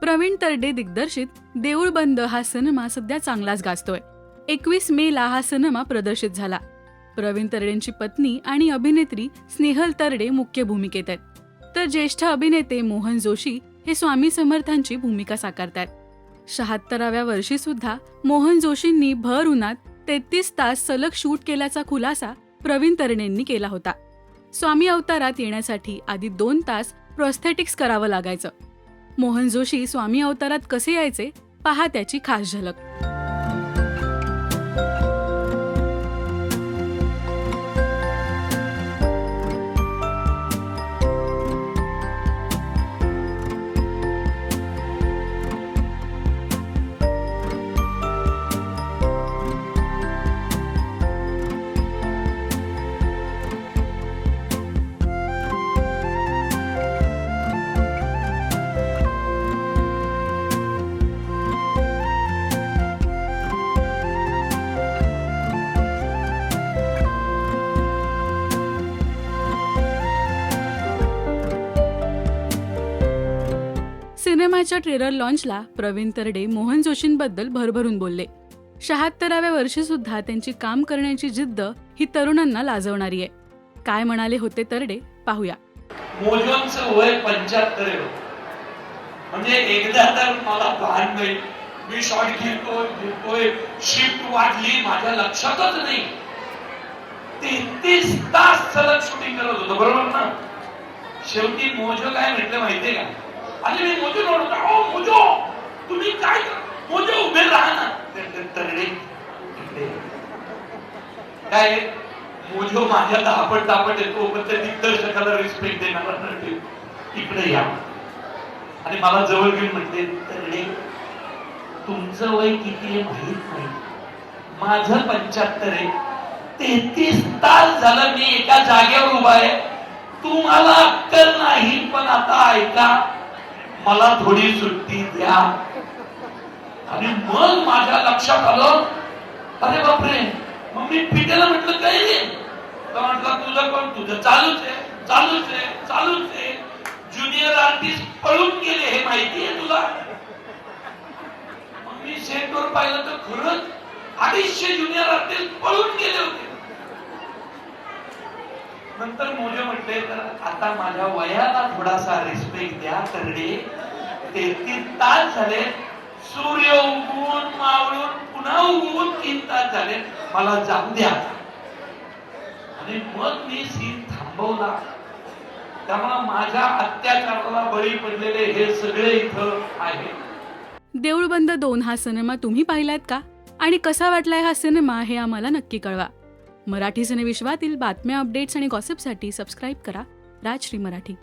प्रवीण तरडे दिग्दर्शित देऊळ बंद हा सिनेमा सध्या चांगलाच गाजतोय. 21 मेला हा सिनेमा प्रदर्शित झाला. प्रवीण तरडेंची पत्नी आणि अभिनेत्री स्नेहल तरडे मुख्य भूमिकेत आहेत, तर ज्येष्ठ अभिनेते मोहन जोशी हे स्वामी समर्थांची भूमिका साकारतायत. 76व्या वर्षी सुद्धा मोहन जोशींनी भर उन्हात 33 तास सलग शूट केल्याचा खुलासा प्रवीण तरडेंनी केला होता. स्वामी अवतारात येण्यासाठी आधी 2 तास प्रोस्थेटिक्स करावं लागायचं. मोहन जोशी स्वामी अवतारात कसे यायचे पहा त्याची खास झलक. सिनेमाच्या ट्रेलर लॉन्चला प्रवीण तरडे मोहन जोशींबद्दल भरभरून बोलले. 76व्या वर्षी सुद्धा त्यांची काम करण्याची जिद्द ही तरुणांना लाजवणारी आहे. काय म्हणाले होते तरडे पाहूया. मोजोंचं वय 75 आहे. म्हणजे एकदा तर मला भान नाही, मी शॉट घेतोय, शिफ्ट वाढली, माझ्या लक्षातच नाही. 33 तास सलग शूटिंग करत होतो, बरोबर ना. शेवटी मोजो काय म्हटलं माहितीये का, आणि मी मोजो म्हणतो, ओ मोजो तुम्ही काय, मोजो उभे राहा ना. काय मोजो माझ्या दापट येतो, पण त्या दिग्दर्शकाला रिस्पेक्ट देणार इकडे या. आणि मला जवळ घेऊन म्हटले, तरडे तुमचं वय किती आहे माहित नाही, माझं 75 आहे. 33 तास झालं मी एका जागेवर उभा आहे. तुम्हाला अक्कल नाही, पण आता ऐका, मला थोडी सुट्टी द्या. आणि मग माझ्या लक्षात आलं, अरे बापरे. मग मी पिटेला म्हटलं काय रे, तर म्हटलं तुझं कोण, तुझं चालूच आहे. ज्युनियर आर्टिस्ट पळून गेले हे माहिती आहे तुला. मग मी सेटवर पाहिलं तर खरंच 250 ज्युनियर आर्टिस्ट पळून गेले होते. नंतर मोजे म्हटले, तर आता माझ्या वयाला थोडासा रिस्पेक्ट द्या तरडे. 33 तास झाले, सूर्य उगवून मावळून पुन्हा उगवून 3 तास झाले, मला जाऊ द्या. आणि मग मी सीन थांबवला. त्यामुळे माझ्या अत्याचाराला बळी पडलेले हे सगळे इथं आहे. देऊळ बंद 2 हा सिनेमा तुम्ही पाहिलात का, आणि कसा वाटलाय हा सिनेमा हे आम्हाला नक्की कळवा. मराठी सिनेविश्वातील बातम्या, अपडेट्स आणि गॉसिपसाठी सबस्क्राईब करा राजश्री मराठी.